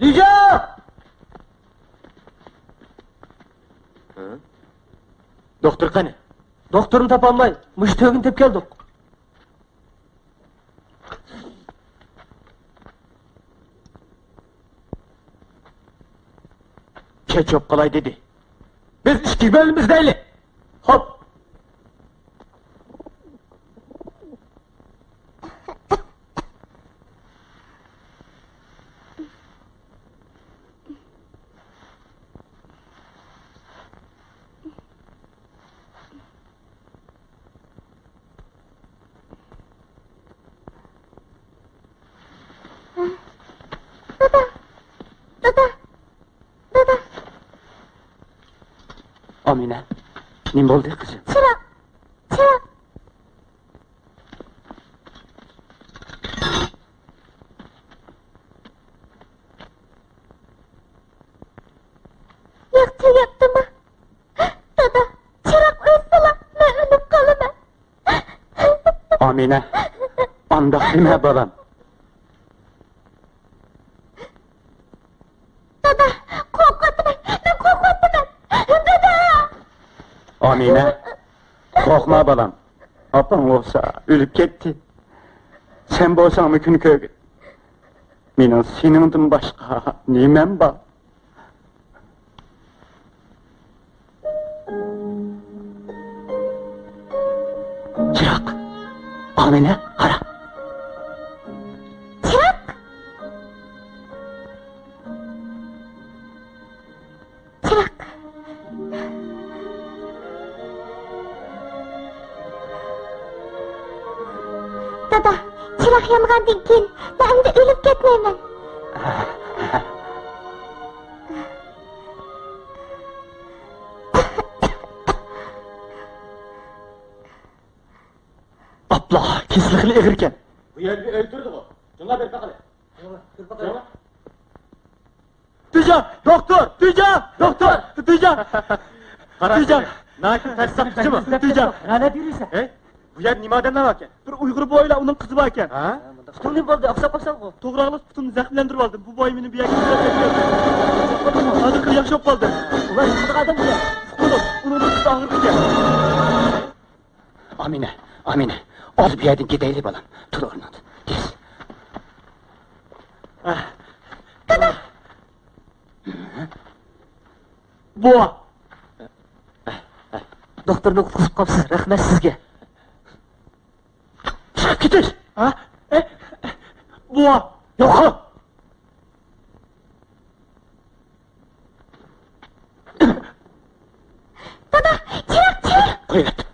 Rica! Doktor qani? Doktorunu tapamay, müştevgin tep geldik. Keçop qalay dedi. Biz ishki bölümüzdeyli. Hop. Dada. Amine. Nim bo'ldi qizim? Çıra. Amine, anda deme balam. Dada, korkutma, ben korkutma. Dada! Amine, korkma balam. Apan olsa ölüp gitti. Sen bolsan mı günü köy? Menin senindim başka nemem var? Çırak, Amine, kara. Çırak! Çırak! Dada, çırak yanğandan keyin ben de ölüp ketmeymen. Abla, keslikli eğirken. Bu yer bir öldürdü o. Şunlar bir bakalım. Duyacağım, doktor, duyacağım, doktor, duyacağım. Duyacağım. Nakin ters sapıcı mı? Duyacağım. Ne diyorsun? He? Bu yer nima adamlar varken? Bir Uygur boyla onun kızı varken. Ha? Tutun ne oldu? Aksap o. Toğrağlı tutun zehirlendirip aldım. Bu boyumunu bir yerine çekiyordu. Adı kıyak şop kaldı. Ulan sıkıntı adam bu ya. Bunu da ağır bir yer. Amine, Amine. Az bir yerden gidelim balam. Dur orada. Gez. Boğa. Doktorni qutqizib qolibsiz. Rahmat sizga. Çıkıp gidiş. Ha? Boğa. Yok. Dada, çırak, çırak! Evet.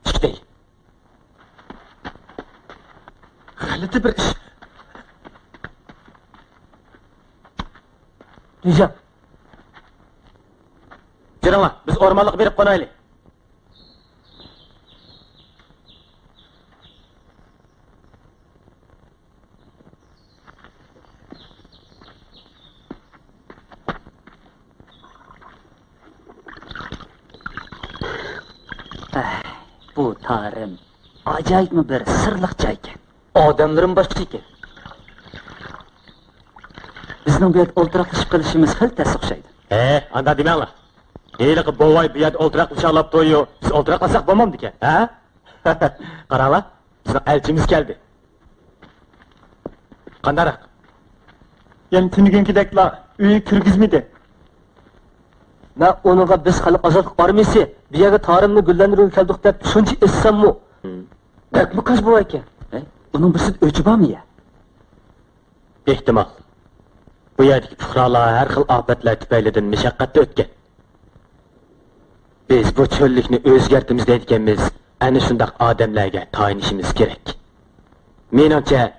Çık değil. Halide bir iş. Duyacağım. Jirama, biz ormanlık verip konaylı. Bu tarım acayip mi bir sırlık joyken. Odamlarım başka ekan. Bizning bu yerda o'ltiraqlashib qilishimiz hil tasdiq o'xshaydi. Anda demanglar. Heyli bovay bu yerda o'ltiraq uçaqlab to'yuyor. Biz o'ltiraqlasak bo'lmamdi ekan, ha? Qaranglar, bizning elchimiz keldi. Qandaroq? Yani tünügenkidekler üyü kirgizmedi. Na onuga biz hali ozodlik armiyasi bu yerga tarimni gullantirib keldik deb shuncha essammi? Bakmi qiz bu ekan. Uning birsi o'chi bormi ya? Ehtimal. Bu yerdagi fuqarolar har xil ofatlar tufaylidan mashaqqatda o'tgan. Biz bu cho'llikni o'zgartimiz deyotganmiz, ana shundoq odamlarga tayinishimiz kerak. Menimcha,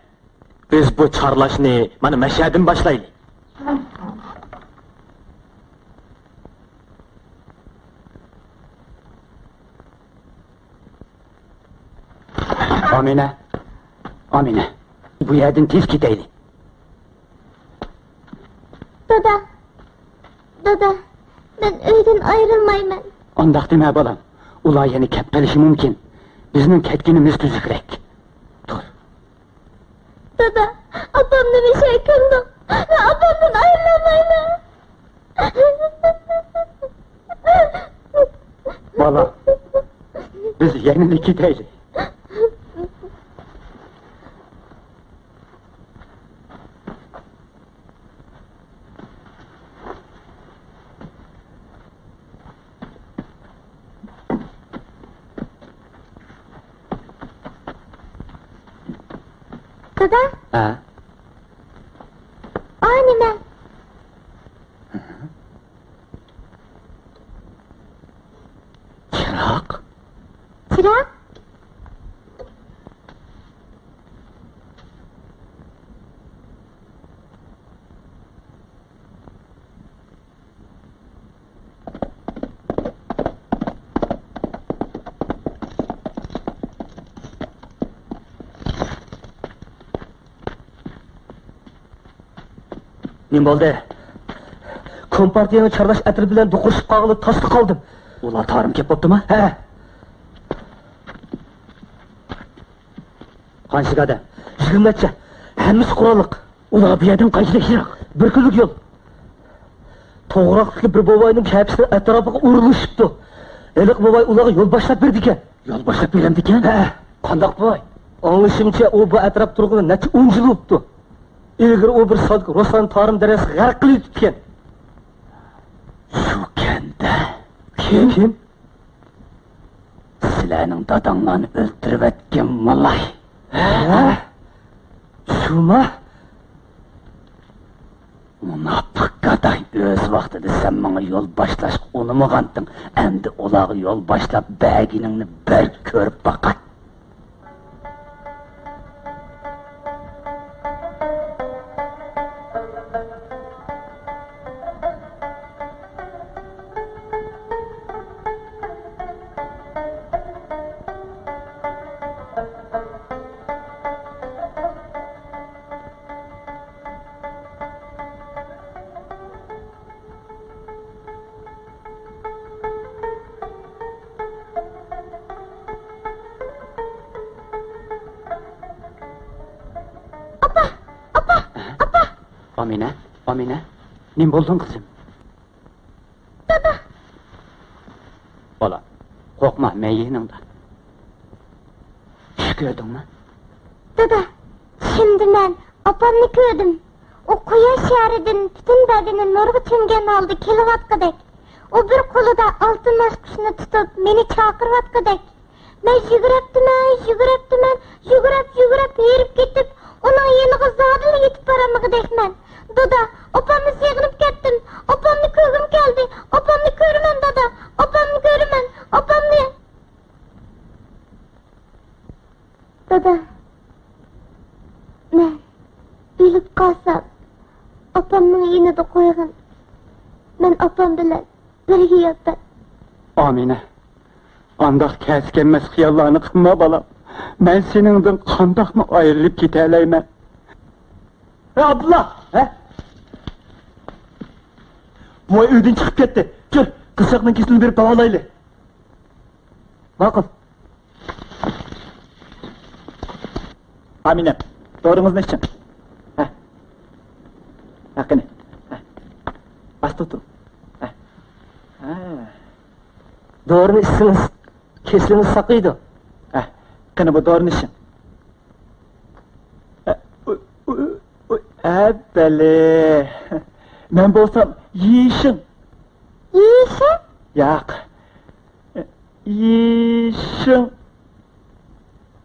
biz bu chorlashni mana Mashhaddan boshlaylik. Amine, Amine. Bu yerden tez gidelim. Dada, dada, ben öyden ayrılmayman. Ondaq deme balam. Ular yeni kep qilishi mumkin. Bizning ketkinimiz tuzukroq. Dur. Dada, apamni bir şey kıldım. Ve apamdan ayrılamayman. Balam, biz yenilik gidelim. Dada, Ha? anime. Çırak. Çırak, Nima bo'ldi? Kompartiyaning charlash atri bilan do'qishib qolib tasdiq qoldim. Ular tarim kep bo'ptimi? He. qancha odam? 20 necha. Hammasi qurolliq. Ular bu yerdan qancha yiroq? Bir kunlik yo'l. To'g'roqdagi bir boboyning kapsini atrofiga urilishibdi. Eliq boboy ularga yo'l boshlab berdi ekan. Yo'l boshlab beramdi ekan? Ha, qandoq boboy? Anglashimcha u bu atrof turg'ini necha 10 yil o'tdi. Ilgari u bir soat Ruslan tarim darasi g'arq qilib ketgan. Shu kanda. Kim? Sizlarning dadanglarni o'ldirib etgan malay. Ha? Shuma? Munofiq gaday o'z vaqtida sen menga yo'l boshlashga unamaganding. Endi ularga yo'l boshlab baginingni bir ko'rib boqay. Amine, ne buldun kızım? Baba. Ola, korkma, ben yanımda. Şu gördün mü? Dada, şimdi ben apamni ko'rdim. O quyosh sharidan butun badani nurga cho'mgan holda kelayotgandek. O bir qo'lida oltin mashqushni tutib meni chaqirayotgandek. Men yugurib herib ketib, uning yoniga zodil yetib boramagandekman. Dada, opamni sog'inib ketdim. Opamni ko'rgim keldi. Opamni ko'raman, dada. Opamni ko'raman. Opamni. Dada. Men o'lib qolsam, opamning yonida qo'ygin. Men opam bilan birga yotaman. Amine, andaq kəskenmez xiyallarını qılma balam. Ben seninle qandaq mı ayrılıp gitələyəm? Abdullah, he? Boy ödün çıkıp gitti. Gel, kızakla kesilini verip davalaylı. Makul. Aminem, doğrunuz ne için? Hakkını. Bastı otur. Doğru işsiniz. Kesiliniz sakıydı. Kını bu doğru işin. Beli. Ben bolsam yiyişim. Yiyişim? Yok. Yiyişim.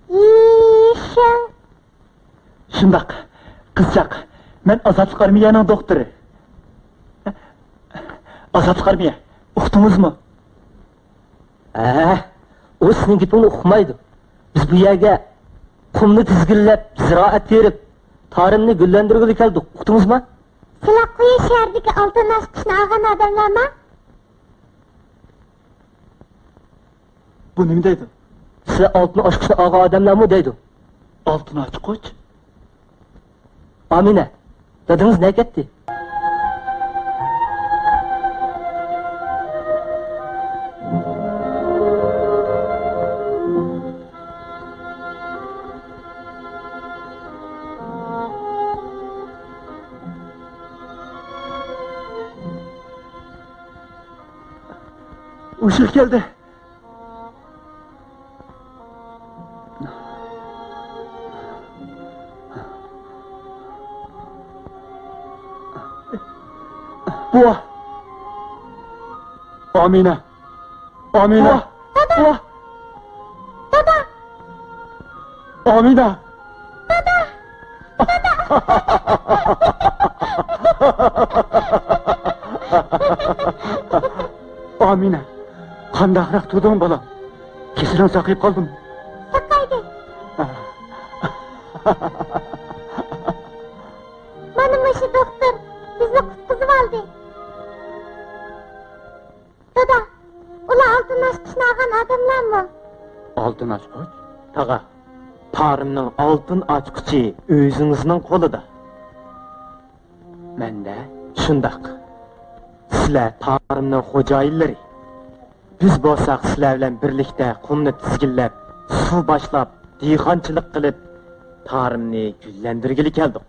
Yiyişim. Şundak, kızcak. Ben Azatlık Armiye'nin doktoru. Azatlık Armiye, uqdunuz mu? O sizin gipini uqmaydı. Biz bu yerge kumni tizgillep, ziraat verip, tarımını güllendirgili keldik. Uqdunuz mu? Sizlar quyosh shahridagi oltin mashqushni olgan odamlarmi? Bu nima deydi? Sizlar oltin mashqushni olgan odamlarmi deydi? Oltin ochqich? Amine, dadınız ne gitti? Işık geldi. Buah. Amine. Amine. Dada. Buah. Dada. Amine. Dada. Amine. Qandaqroq turding bolam. Kesirin saqayib qoldim. Saqaydi. Mana shu doktor bizni qutqizib oldi. Dada, ular oltin mashqushni olgan odamlarmi? Oltin ochqich? Tağa, tarımның oltin ochqichi o'zingizning qo'lida. Menda shundaq. Sizlar tarımның xo'jayinlari. Biz bo'lsak sizlar bilan birlikda qumni tizginlab, suv boshlab, dehqonchilik qilib, Tarımni güllendirgili keldik.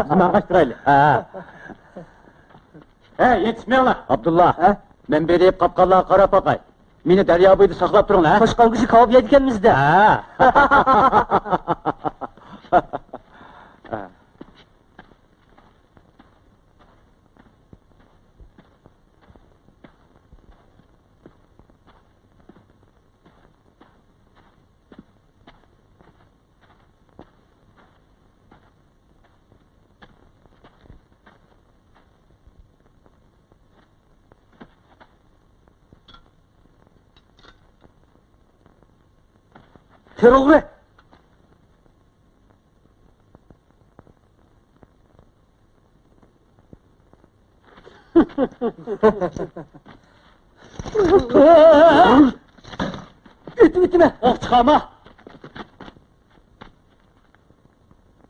Zımağaştıraylı. Yetişmeyenler. Abdullah, men berip kapqallarga qarab baqay. Meni daryo bo'yida saqlab turing, ha? Toshqon kishi kavib yeydiganmizda. Teröre! Ütme! Oh çıkama!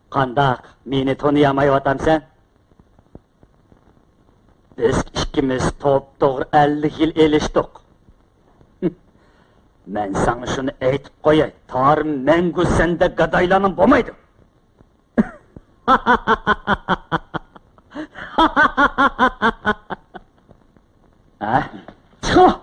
Qandaq, meni tanıyamayıvatam sen? Biz ikkimiz top-to'g'ri 50 yil elishdik. Men sana şunu aytib qo'yay, Tarım mangu senda gadaylanim bo'lmaydi. Ha? Chiq!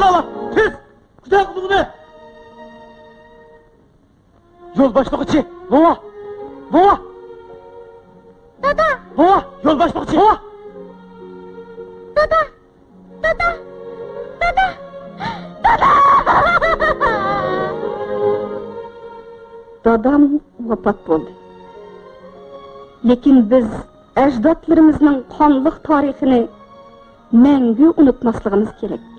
Bulala! Tez! Kuday kılığını! Yol başlıqçı. Bova. Bova. Dada! Bova. Yol başlıqçı. Bova. Dada! Dada! Dada! Dada! Dadam vafat bo'ldi. Lekin biz ajdodlarimizning qonliq tarixini mangu unutmasligimiz kerak.